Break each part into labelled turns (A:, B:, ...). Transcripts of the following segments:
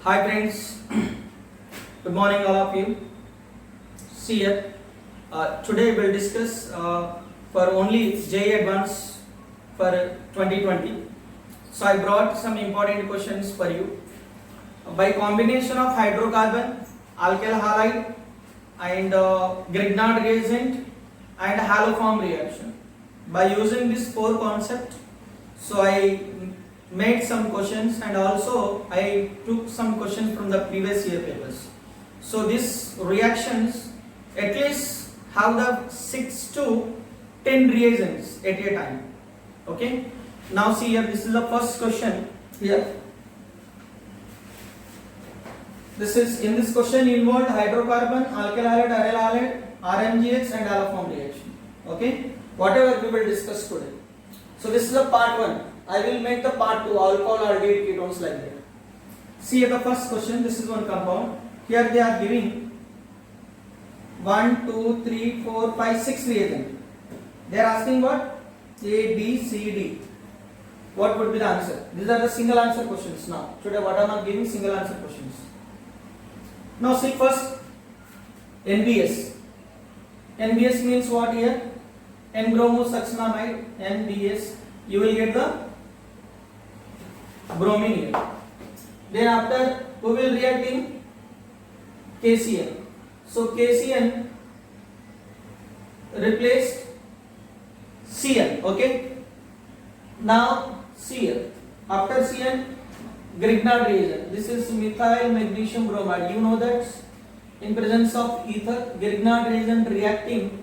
A: Hi friends, good morning all of you. See here, today we'll discuss for only JEE Advanced for 2020. So I brought some important questions for you. By combination of hydrocarbon, alkyl halide and Grignard reagent and haloform reaction. By using this four concept, so I made some questions and also I took some questions from the previous year papers. So these reactions at least have the 6 to 10 reagents at a time. Okay. Now see here, this is the first question here. This is in this question involved hydrocarbon, alkyl halide, aryl halide, RMGX and haloform reaction. Okay. Whatever we will discuss today. So this is the part 1. I will make the part 2 alcohol, aldehyde, ketones like that. See here the first question. This is one compound. Here they are giving 1, 2, 3, 4, 5, 6 reagents. They are asking what? A, B, C, D. What would be the answer? These are the single answer questions now. Today what I am giving single answer questions. Now see first NBS. NBS means what here? N-bromosuccinamide, NBS. You will get the bromine here. Then after who will react in KCN. So KCN replaced CN. Okay. Now CN. After CN, Grignard reagent. This is methyl magnesium bromide. You know that in presence of ether, Grignard reagent reacting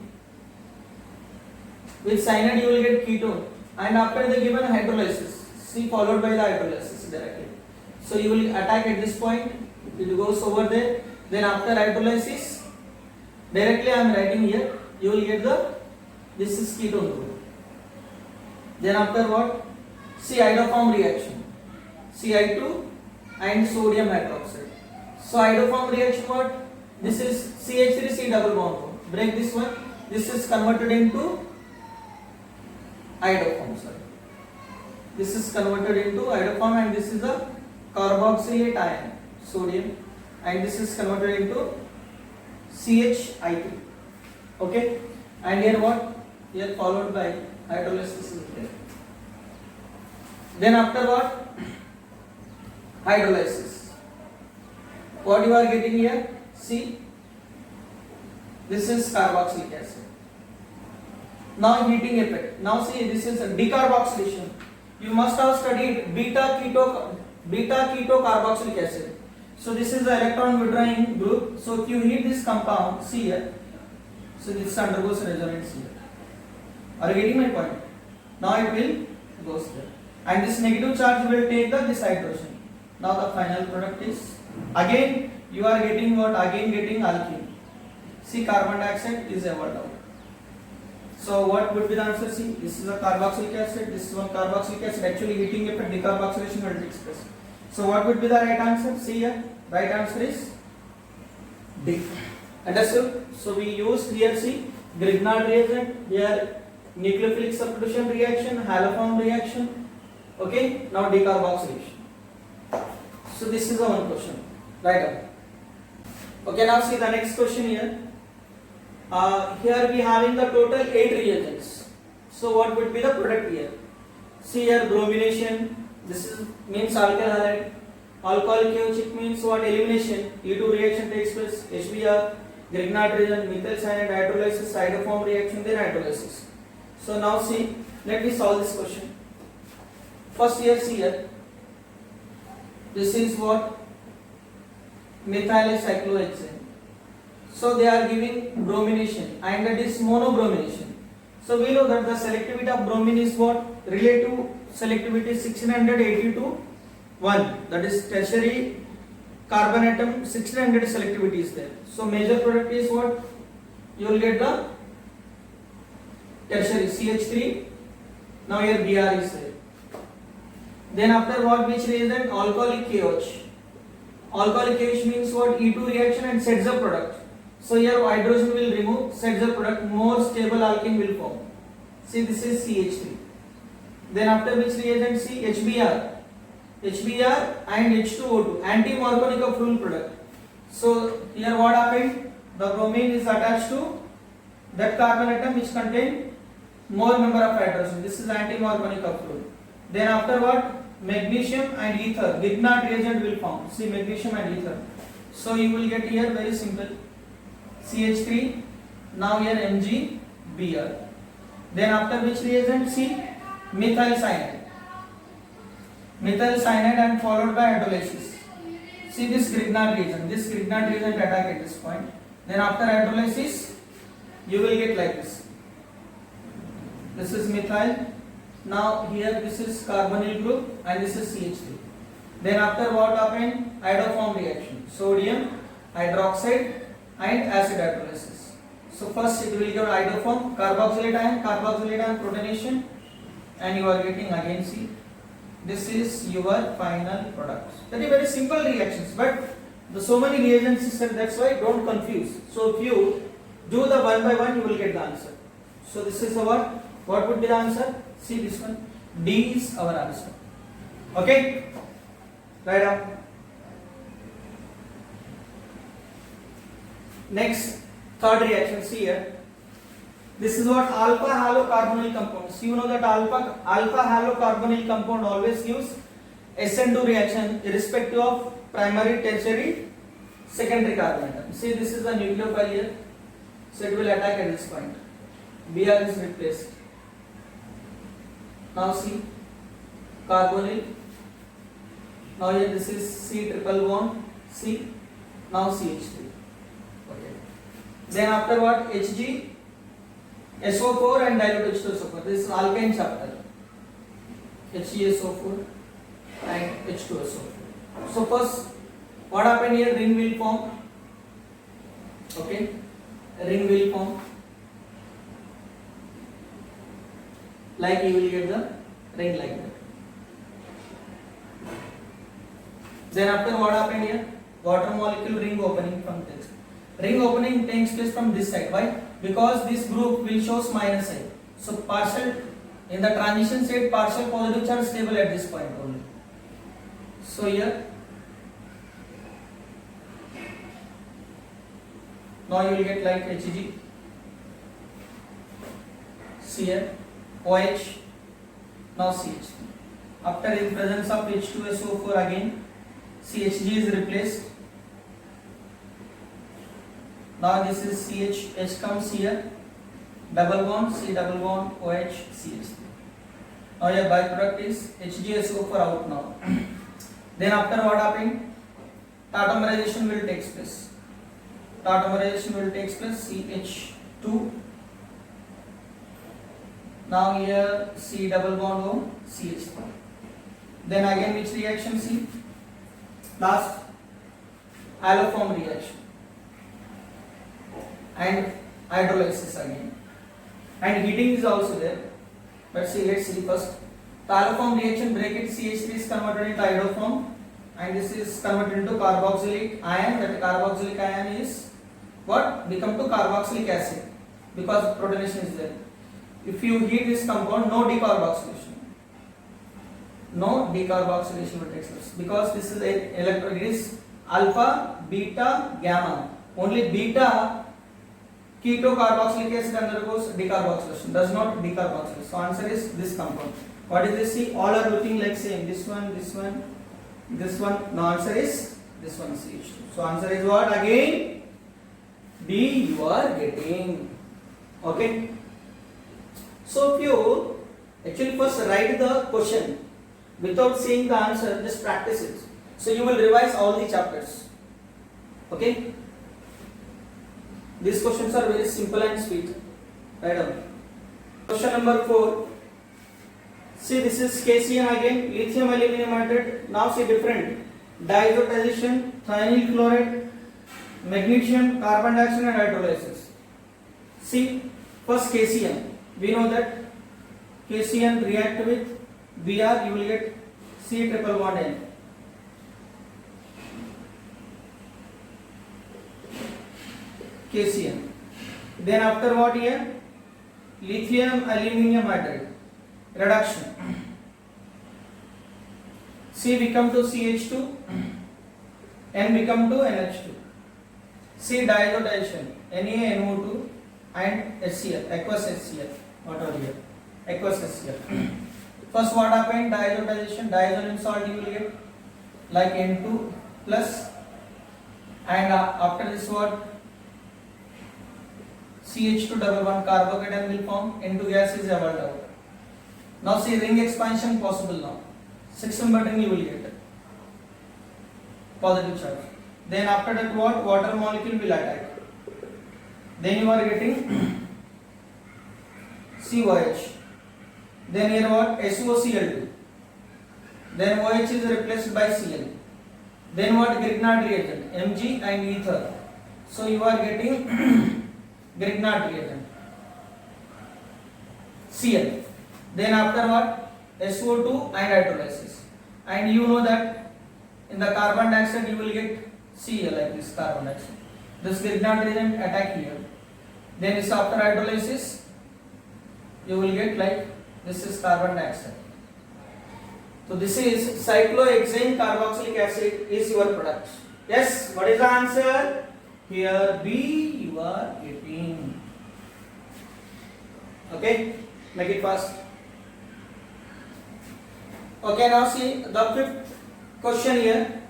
A: with cyanide, you will get ketone. And after the given hydrolysis, C followed by the hydrolysis directly. So you will attack at this point, it goes over there. Then after hydrolysis, directly I am writing here, you will get this is ketone group. Then after what? C iodoform reaction, Ci2 and sodium hydroxide. So iodoform reaction what? This is CH3C double bond. Break this one. This is converted into iodoform. This is converted into iodoform and this is the carboxylate ion, sodium, and this is converted into CHI2. Okay, and here what? Here followed by hydrolysis is there. Then after what? Hydrolysis. What you are getting here? See, this is carboxylic acid. Now heating effect. Now see, this is a decarboxylation. You must have studied beta keto carboxylic acid. So this is the electron withdrawing group. So if you heat this compound, see here. So this undergoes resonance here. Are you getting my point? Now it will goes there. And this negative charge will take this hydrogen. Now the final product is again you are getting what? Again getting alkene. See, carbon dioxide is evolved out. So what would be the answer? See, this is a carboxylic acid, this is one carboxylic acid. Actually heating effect decarboxylation will take place. So what would be the right answer? See here, right answer is D. Understood? So we use here, see, Grignard reagent, here nucleophilic substitution reaction, haloform reaction. Okay, now decarboxylation. So this is the one question. Right up. Okay, now see the next question here. Here we having the total 8 reagents. So what would be the product here? See here, bromination. This is means alkyl halide. Alcoholic Keochik means what? Elimination. E2 reaction takes place. HBr, Grignard reagent, methyl cyanide, hydrolysis, iodoform reaction, then hydrolysis. So now see, let me solve this question. First here, see here. This is what? Methyl cyclohexane. So they are giving bromination and that is monobromination. So we know that the selectivity of bromine is what? Relative selectivity is 1680 to 1. That is tertiary carbon atom 1600 selectivity is there. So major product is what? You will get the tertiary CH3. Now here Br is there. Then after what? Which reagent? Alcoholic KOH. Alcoholic KOH means what? E2 reaction and sets the product. So here hydrogen will remove, sets the product, more stable alkene will form. See, this is CH3. Then after which reagent? See, HBr. HBr and H2O2, anti-Markovnikov of fluid product. So here what happened? The bromine is attached to that carbon atom which contain more number of hydrogen. This is anti-Markovnikov of fluid. Then after what? Magnesium and ether. Grignard reagent will form. See, magnesium and ether. So you will get here very simple. CH3. Now here MgBr. Then after which reagent? See, methyl cyanide. Methyl cyanide and followed by hydrolysis. See this Grignard reagent. This Grignard reagent attack at this point. Then after hydrolysis, you will get like this. This is methyl. Now here this is carbonyl group and this is CH3. Then after what happened? Iodoform reaction. Sodium hydroxide and acid hydrolysis. So first it will give iodoform, carboxylate ion protonation, and you are getting again C. This is your final product. That is very simple reactions, but so many reagents is said, that's why don't confuse. So if you do the one by one, you will get the answer. So this is our, what would be the answer? See this one. D is our answer. Okay? Write down. Next, third reaction. See here. This is what alpha halocarbonyl compounds. You know that alpha halocarbonyl compound always gives SN2 reaction irrespective of primary, tertiary, secondary carbon atom. See, this is a nucleophile here. So it will attack at this point. Br is replaced. Now see, carbonyl. Now here this is C triple bond C. Now CH3. Okay. Then after what? Hg, SO4 and dilute H2SO4. This is alkyne chapter. HgSO4 and H2SO4. So first, what happened here? Ring will form. Okay, ring will form. Like you will get the ring like that. Then after what happened here? Water molecule ring opening from this. Ring opening takes place from this side. Why? Because this group will shows minus sign. So partial in the transition state, partial positive charge stable at this point only. So here, now you will get like Hg, Cl, OH, now CH. After in presence of H2SO4 again, CHG is replaced. Now this is CH, H comes here, double bond, C double bond, OH, CH. Now your byproduct is HgSO4 out now. Then after what happened? Tautomerization will take place. Tautomerization will take place, CH2. Now here C double bond O, CH3. Then again which reaction? C. Last, alloform reaction. And hydrolysis again. And heating is also there. But see, let's see first. The alloform reaction bracket CH3 is converted into iodoform, and this is converted into carboxylic ion. That carboxylic ion is what? Become to carboxylic acid because protonation is there. If you heat this compound, no decarboxylation. No decarboxylation will take place because this is a electron. It is alpha, beta, gamma. Only beta keto carboxylic acid undergoes decarboxylation, does not decarboxylate. So answer is this compound. What is this? See, all are looking like same. This one, this one, this one. Now answer is this one, CH2. So answer is what? Again, D you are getting. Okay. So if you actually first write the question without seeing the answer, just practice it. So you will revise all the chapters. Okay. These questions are very simple and sweet. Write down. Question number 4. See, this is KCN again, lithium aluminum nitrate. Now see different. Diazotization, thionyl chloride, magnesium, carbon dioxide and hydrolysis. See, first KCN. We know that KCN react with Br, you will get C triple bond N. KCN. Then after what here? Lithium aluminum nitrate reduction. C become to CH2, N become to NH2. C diazotization, NaNO2 and HCl, aqueous HCl, whatever here, aqueous HCl. First what happened, diazotization, diazoline salt you will get like N2 plus, and after this what, CH2 double bond carbocation will form, N2 gas is evolved out. Now see ring expansion possible now. 6 member ring you will get positive charge. Then after that what, water molecule will attack. Then you are getting COH. Then here what, SOCl2. Then OH is replaced by Cl. Then what, Grignard reagent, Mg and ether. So you are getting Grignard reagent, Cl. Then after what, SO2 and hydrolysis. And you know that in the carbon dioxide you will get Cl like this carbon dioxide. This Grignard reagent attack here. Then is after hydrolysis you will get like this is carbon dioxide. So this is cyclohexane carboxylic acid is your product. Yes, what is the answer? Here B you are getting. Okay, make it fast. Okay, now see the fifth question here.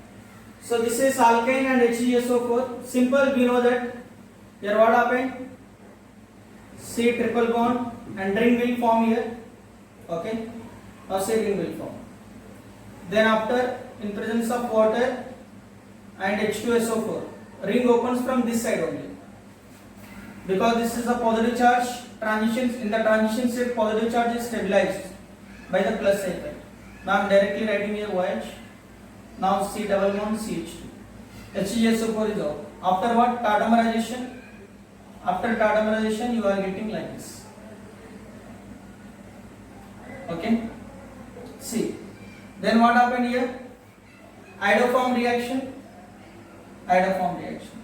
A: So this is alkyne and HgSO4. Simple, we know that here what happened? C triple bond and ring will form here. Okay, now C ring will form. Then after, in presence of water and H2SO4, ring opens from this side only. Because this is a positive charge, transitions in the transition state positive charge is stabilized by the plus effect. Now I am directly writing here OH. Now C double bond CH2. HgSO4 is out. After what? Tautomerization. After tautomerization you are getting like this. Okay. See. Then what happened here? Iodoform reaction. Iodoform reaction.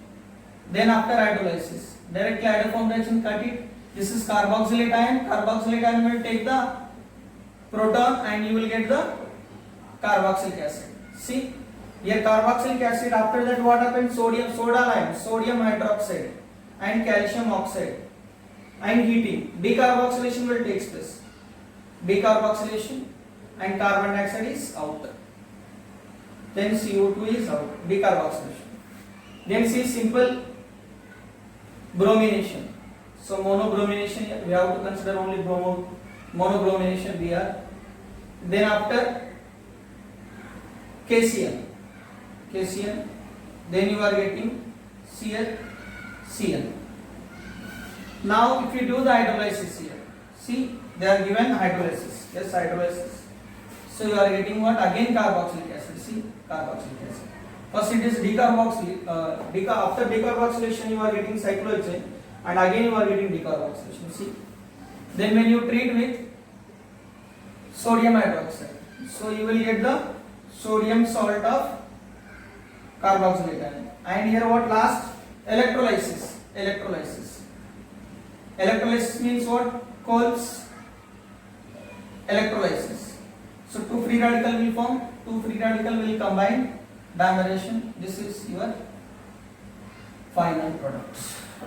A: Then after hydrolysis, directly iodoform reaction, cut it. This is carboxylate ion. Carboxylate ion will take the proton and you will get the carboxylic acid. See, here carboxylic acid. After that what happened? Sodium, soda lime, sodium hydroxide and calcium oxide and heating. Decarboxylation will take place. Decarboxylation and carbon dioxide is out. Then CO2 is out. Decarboxylation. Then see simple bromination. So monobromination we have to consider only monobromination Br. Then after KCl. Then you are getting Cl. Now if you do the hydrolysis here, see they are given hydrolysis. Yes, hydrolysis. So you are getting what? Again carboxylic acid. See, carboxylic acid. First it is decarboxylate. After decarboxylation you are getting cyclohexane, and again you are getting decarboxylation. See. Then when you treat with sodium hydroxide, so you will get the sodium salt of carboxylate ion. And here what last? Electrolysis. Electrolysis means what? Coles electrolysis. So two free radical will form. Two free radical will combine. Dimerization. This is your final product.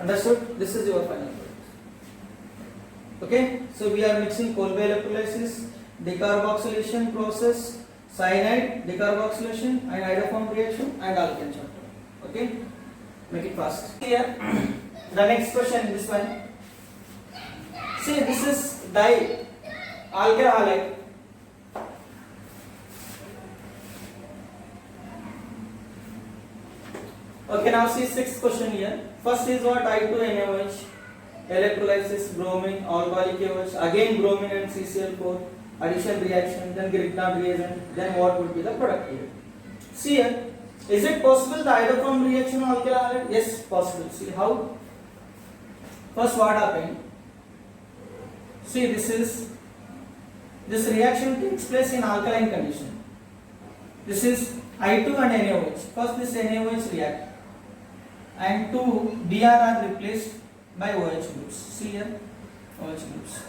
A: Understood? This is your final product. Okay. So we are mixing Kolbe electrolysis, decarboxylation process, cyanide, decarboxylation and iodoform reaction and alkane chapter. Okay. Make it fast. Here, the next question, this one. See, this is alkyl halide. Okay, now see sixth question here. First is what? I2NaOH, electrolysis, bromine, alcoholic OH, again bromine and CCl4, addition reaction, then Grignard reagent, then what would be the product here? See here, is it possible the iodoform reaction of alkyl halide? Yes, possible. See how? First what happened? See, this reaction takes place in alkaline condition. This is I2 and NaOH. First this NaOH react and two Br are replaced by OH groups. See here, OH groups.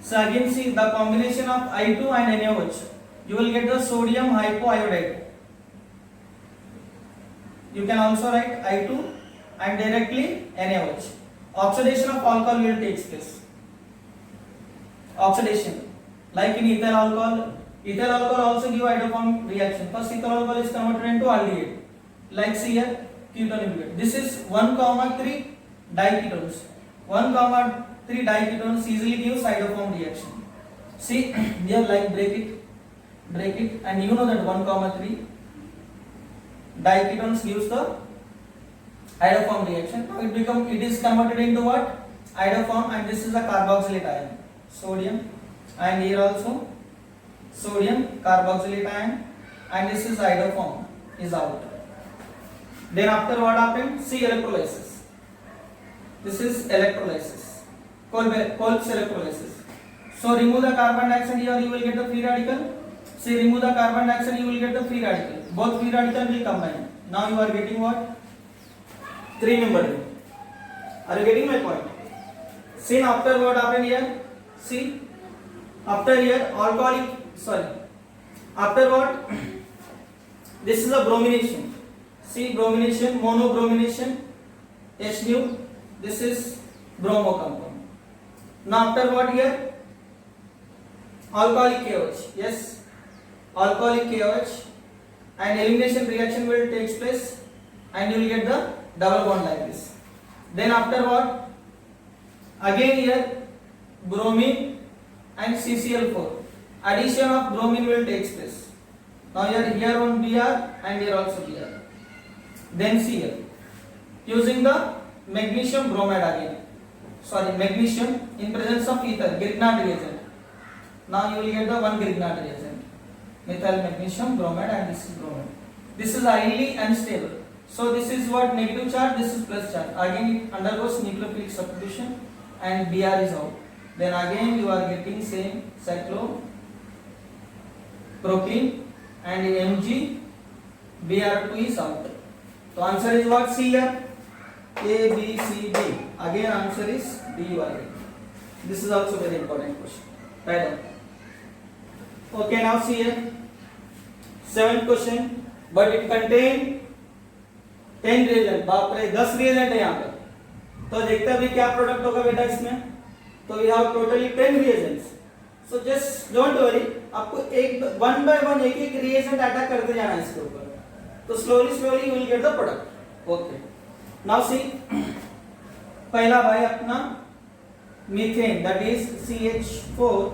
A: So again see the combination of I2 and NaOH you will get the sodium hypoiodide. You can also write I2 and directly NaOH. Oxidation of alcohol will take place. Oxidation, like in ethyl alcohol. Ethyl alcohol also give hydroform reaction. First ethyl alcohol is converted into aldehyde. Like see here, ketone impurity. This is 1,3 diketones. 1,3 diketones easily gives hydroform reaction. See here, like break it, and you know that 1,3 diketones gives the hydroform reaction. Now it is converted into what? Hydroform, and this is the carboxylate ion, sodium, and here also sodium carboxylate ion, and this is hydroform is out. Then after what happened? See electrolysis. This is electrolysis, Kolb's electrolysis. So remove the carbon dioxide here, you will get the free radical. See, remove the carbon dioxide, you will get the free radical. Both free radical will combine. Now you are getting what? 3-member ring. Are you getting my point? See, after what happened here? See, after here after what? This is a bromination. See, bromination, monobromination, H nu. This is bromo compound. Now after what here? Alcoholic KOH. Yes, alcoholic KOH, and elimination reaction will take place, and you will get the double bond like this. Then after what? Again here bromine and CCl4. Addition of bromine will take place. Now here one Br and here also Br. Then Cl. Using the magnesium bromide again. Magnesium in presence of ether, Grignard reagent. Now you will get the one Grignard reagent. Methyl magnesium bromide, and this is bromide. This is highly unstable. So this is what? Negative charge, this is plus charge. Again it undergoes nucleophilic substitution and Br is out. Then again you are getting same cyclo propene and Mg Br2 is out. So answer is what? C here. A, B, C, D. Again answer is D you are getting. This is also very important question. Right on. Okay, now see here. 7th question, but it contain 10 reagent. बाप रे 10 reagent है यहाँ पर. तो देखते हैं अभी क्या प्रोडक्ट होगा बेटा इसमें. तो we have totally 10 reagents. So just don't worry. आपको एक one by one एक reagent अटैक करते जाना है इसके ऊपर. तो slowly you will get the product. Okay. Now see. पहला भाई अपना methane, that is CH4,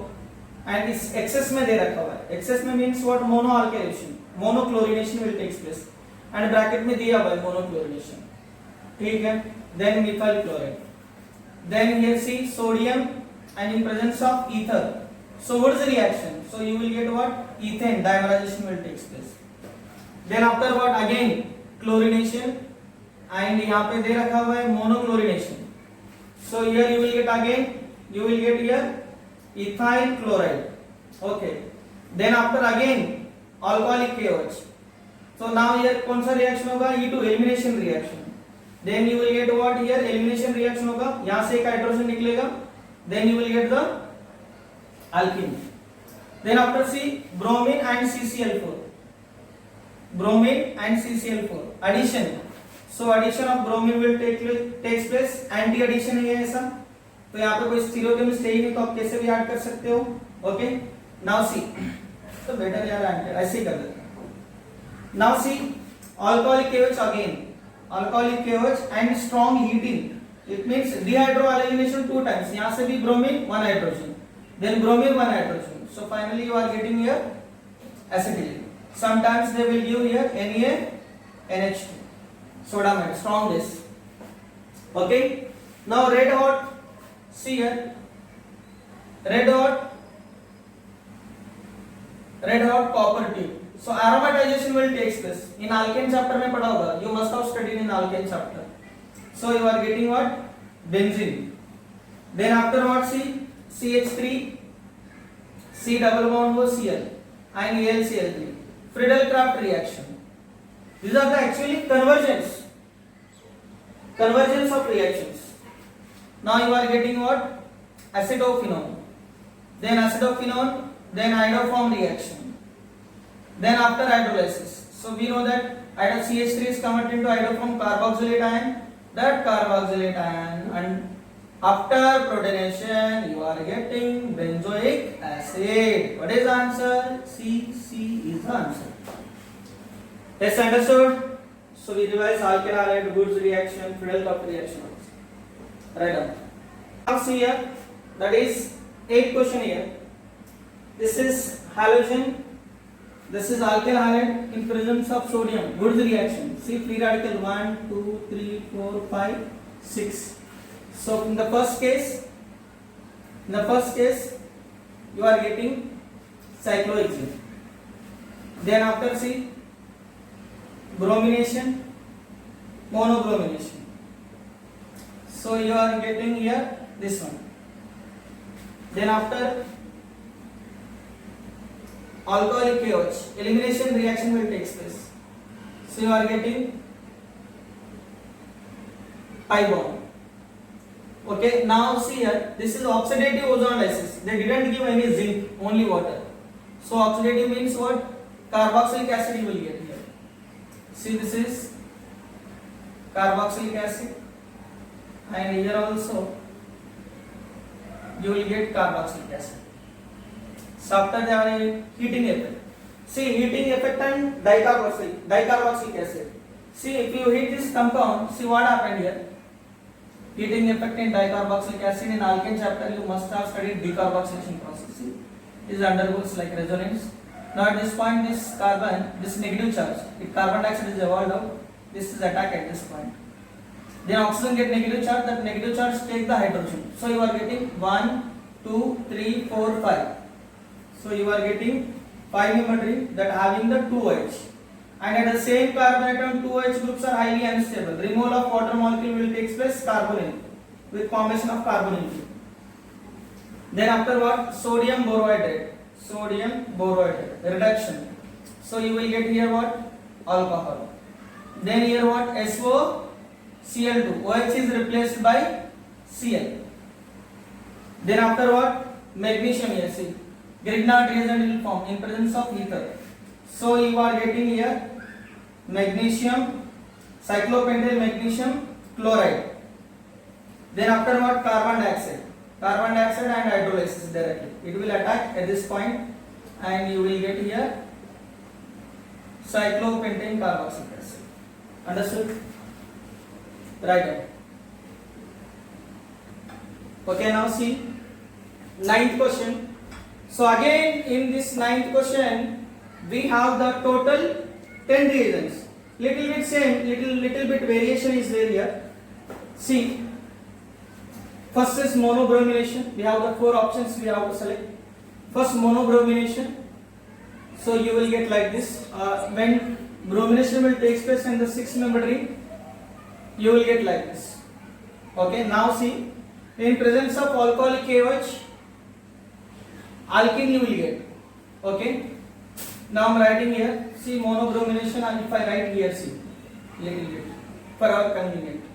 A: and इस एक्सेस में दे रखा हुआ है. एक्सेस में means what? Mono alkylation, mono chlorination will takes place, and bracket में दिया हुआ है मोनो क्लोरीनेशन. ठीक है. Then methyl chloride. Then here see sodium and in presence of ether. So what is the reaction? So you will get what? Ethane dimerization will take place. Then after what? Again chlorination, and यहाँ पे दे रखा हुआ है monochlororination. So here you will get again, you will get here ethyl chloride. Okay. Then after again alcoholic KOH. So now here कौन सा reaction होगा? E2 elimination reaction. Then you will get what? Here elimination reaction होगा. यहाँ से एक hydrogen निकलेगा. Then you will get the alkene. Then after C bromine and CCl4. Bromine and CCl4 addition. So addition of bromine will takes place. Anti addition है ऐसा. तो यहाँ पे कोई स्टीरियोकेमिस्ट है ही नहीं, तो आप कैसे भी ऐड कर सकते हो. ओके. Now see. तो बेटर यार ऐसे ही कर देते हैं. Now see alcoholic KOH again. Alcoholic KOH and strong heating. It means dehydroalylination 2 times. यहाँ से भी bromine 1 hydrogen. Then bromine 1 hydrogen. So finally you are getting here acetylene. Sometimes they will give here NaNH2. Soda made strong base. Okay. Now red hot. See here. Red hot copper tube. So aromatization will take place. In alkane chapter में पढ़ा होगा. You must have studied in alkane chapter. So you are getting what? Benzene. Then after what? See CH3, C double bond O Cl and AlCl3. Friedel-Crafts reaction. These are the actually convergence of reactions. Now you are getting what? Acetophenone. Then acetophenone, then iodoform reaction. Then after hydrolysis, so we know that CH3 is converted into hydro from carboxylate ion. That carboxylate ion, and after protonation you are getting benzoic acid. What is the answer? C is the answer. Yes, understood? So we revise alkyl halide, Wurtz reaction, Friedel-Crafts reaction. Right down. Now see here, that is 8th question here. This is halogen. This is alkyl halide in presence of sodium. Wurtz reaction. See free radical 1, 2, 3, 4, 5, 6. So in the first case, you are getting cyclohexene. Then after see bromination, monobromination. So you are getting here this one. Then after alcoholic KOH, elimination reaction will take place. So you are getting pi bond. Okay, now see here, this is oxidative ozonolysis. They didn't give any zinc, only water. So oxidative means what? Carboxylic acid you will get here. See, this is carboxylic acid, and here also you will get carboxylic acid. So after there are heating effect. See, heating effect and dicarboxylic acid. See, if you heat this compound, see what happened here. Heating effect in dicarboxylic acid. In alkane chapter you must have studied decarboxylation process. See, this undergoes like resonance. Now at this point, this carbon, this negative charge, if carbon dioxide is evolved out, this is attack at this point. Then oxygen get negative charge, that negative charge take the hydrogen. So you are getting 1, 2, 3, 4, 5. So you are getting 5 membered ring that having the 2H. And at the same carbon atom, 2H groups are highly unstable. Removal of water molecule will take place carbonyl with formation of carbonyl. Then after what? Sodium borohydride. Sodium borohydride reduction. So you will get here what? Alcohol. Then here what? SOCl2. OH is replaced by Cl. Then after what? Magnesium here. See, Grignard reagent will form in presence of ether. So you are getting here magnesium, cyclopentyl magnesium chloride. Then after what? Carbon dioxide. Carbon dioxide and hydrolysis directly. It will attack at this point, and you will get here cyclopentane carboxylic acid. Understood? Right. Okay, now see 9th question. So again in this 9th question we have the total 10 reagents. Little bit same, little bit variation is there here. See, first is monobromination. We have the 4 options we have to select. First monobromination. So you will get like this. When bromination will take place in the 6 membered ring, you will get like this. Okay, now see, in presence of alcoholic KOH, alkene you will get. Okay, now I am writing here. See, monobromination, and if I write here, see, little bit for our convenience,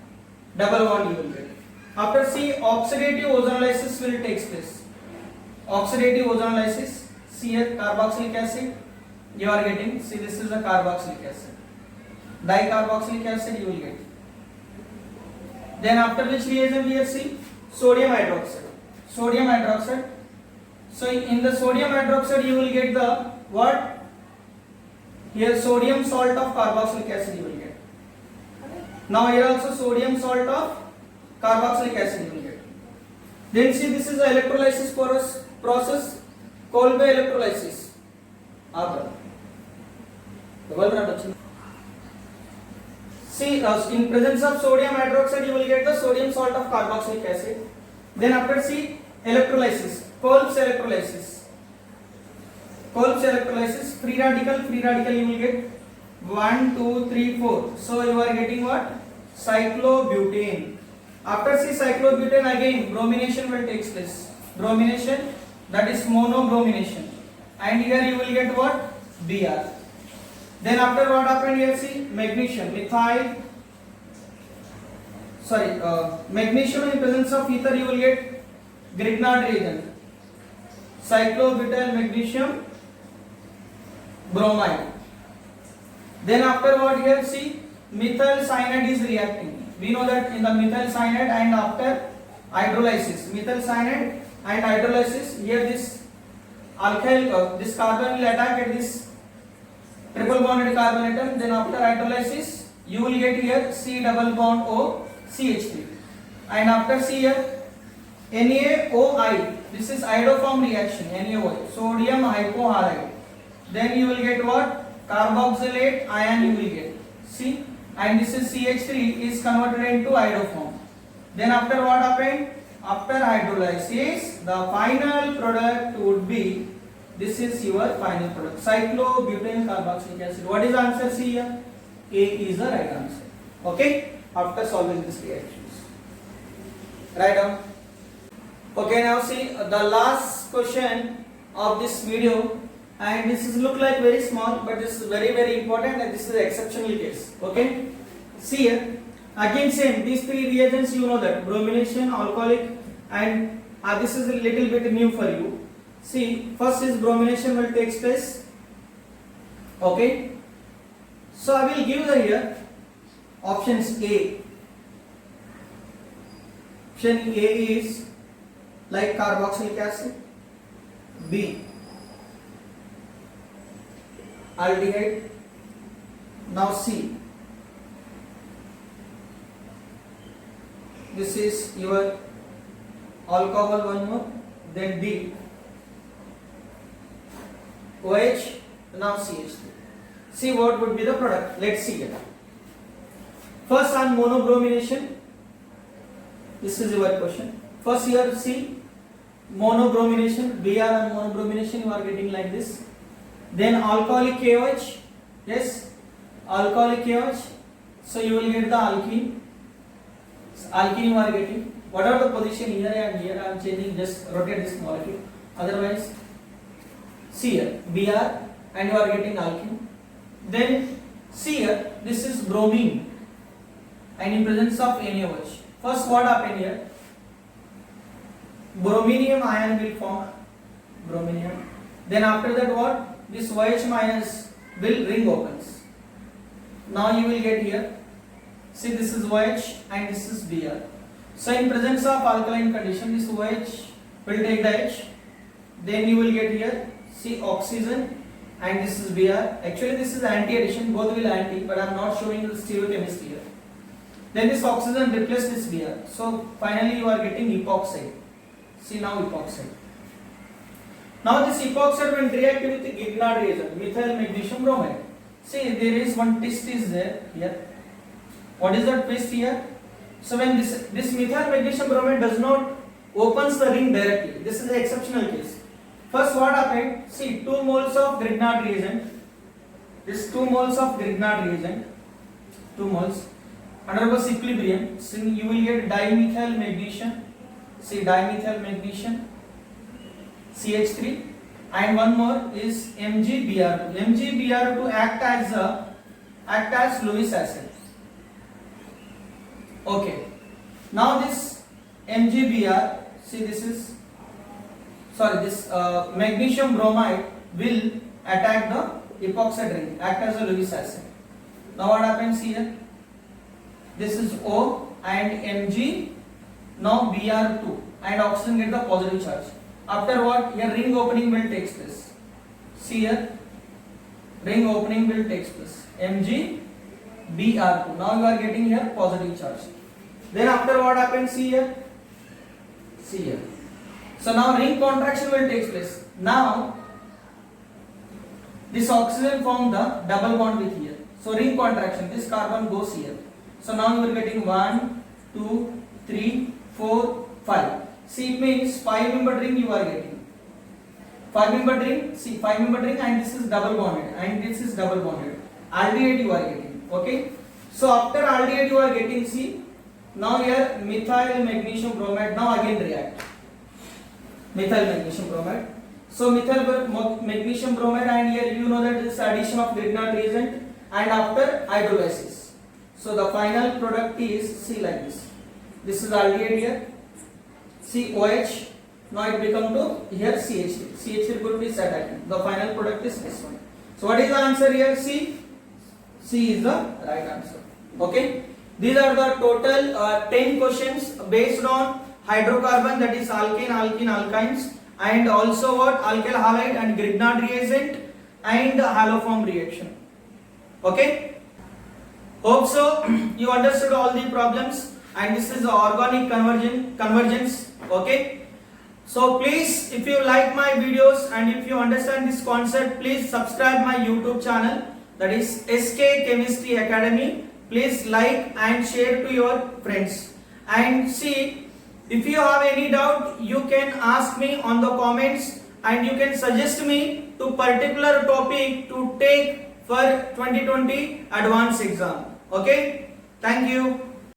A: double bond you will get. After see, oxidative ozonolysis will take place. Oxidative ozonolysis, see here carboxylic acid you are getting. See, this is the carboxylic acid. Dicarboxylic acid you will get. Then after which reagent we have see sodium hydroxide. Sodium hydroxide. So in the sodium hydroxide you will get the what? Here sodium salt of carboxylic acid you will get. Now here also sodium salt of carboxylic acid you will get. Then see, this is the electrolysis process, Kolbe electrolysis. See, in presence of sodium hydroxide you will get the sodium salt of carboxylic acid. Then after see electrolysis, Kolb's electrolysis. Kolb's electrolysis, free radical you will get 1, 2, 3, 4. So you are getting what? Cyclobutane. After see cyclobutane, again bromination will take place. Bromination, that is monobromination. And here you will get what? Br. Then after what happened here, see magnesium, magnesium in presence of ether you will get Grignard reagent. Cyclobutyl magnesium bromide. Then after what here, see, methyl cyanide is reacting. We know that in the methyl cyanide and after hydrolysis, methyl cyanide and hydrolysis, here this alkyl, this carbon will attack at this triple bonded carbon atom. Then after hydrolysis, you will get here C double bond O CH3, and after C here NaOI. This is iodoform reaction, NaOI, sodium hypohalide. Then you will get what? Carboxylate ion you will get. See, and this is CH3 is converted into iodoform. Then after what happened? After hydrolysis, the final product would be, this is your final product, cyclobutane carboxylic acid. What is the answer? C here. A is the right answer. Okay, after solving this reactions. Write down. Okay, now see the last question of this video, and this is look like very small, but this is very important, and this is exceptional case. Okay, see here again same, these three reagents you know that, bromination, alcoholic, and this is a little bit new for you. See, first is bromination will take place. Okay, so I will give the here options A. Option A is like carboxylic acid, B aldehyde, now C, this is your alcohol one more, then D OH, now CH3. See what would be the product. Let's see it. First on monobromination, this is your question. First here see monobromination, Br on monobromination you are getting like this. Then alcoholic KOH, yes, alcoholic KOH, so you will get the alkene. Alkene you are getting. Whatever the position here and here, I am changing, just rotate this molecule. Otherwise, see here Br and you are getting alkene. Then see here, this is bromine and in presence of NaOH. First what happened here? Brominium ion will form, brominium. Then after that what? This OH minus will ring opens. Now you will get here, see this is OH and this is Br. So in presence of alkaline condition, this OH will take the H. Then you will get here, see oxygen and this is Br. Actually this is anti-addition, both will anti, but I am not showing the stereochemistry here. Then this oxygen replaces this Br. So finally you are getting epoxide. See now epoxide. Now this epoxide will react with the Grignard reagent, methyl magnesium bromide. See there is one twist is there here. What is that twist here? So when this methyl magnesium bromide does not opens the ring directly, this is the exceptional case. First what happened? See 2 moles of Grignard reagent. This 2 moles of Grignard reagent, 2 moles undergoes equilibrium. So you will get dimethyl magnesium. See dimethyl magnesium CH3, and one more is MgBr2. MgBr2 act as Lewis acid. Okay. Now this MgBr, see this is this magnesium bromide will attack the epoxide ring, act as a Lewis acid. Now what happens here? This is O and Mg, now Br2, and oxygen get the positive charge. After what? Here ring opening will take place. See here, ring opening will take place. Mg Br2. Now you are getting here positive charge. Then after what happens? See here. See here. So now ring contraction will take place. Now this oxygen form the double bond with here. So ring contraction. This carbon goes here. So now you are getting 1, 2, 3, 4, 5. See it means 5-membered ring you are getting. 5-membered ring. See 5-membered ring, and this is double bonded and this is double bonded. Aldehyde you are getting. Okay. So after aldehyde you are getting, see now here methyl magnesium bromide now again react. Methyl magnesium bromide. So methyl magnesium bromide, and here you know that this addition of Grignard reagent and after hydrolysis. So the final product is, see like this. This is aldehyde here. See OH. Now it become to here CH3. CH3 group is attacking. The final product is this one. So what is the answer here? C. C is the right answer. Okay. These are the total 10 questions based on hydrocarbon, that is alkane, alkene, alkynes, and also what alkyl halide and Grignard reagent and haloform reaction. Okay. Hope so you understood all the problems, and this is the organic convergence. Okay. So please, if you like my videos and if you understand this concept, please subscribe my YouTube channel, that is SK Chemistry Academy. Please like and share to your friends. And see, if you have any doubt, you can ask me on the comments, and you can suggest me to particular topic to take for 2020 advanced exam. Okay. Thank you.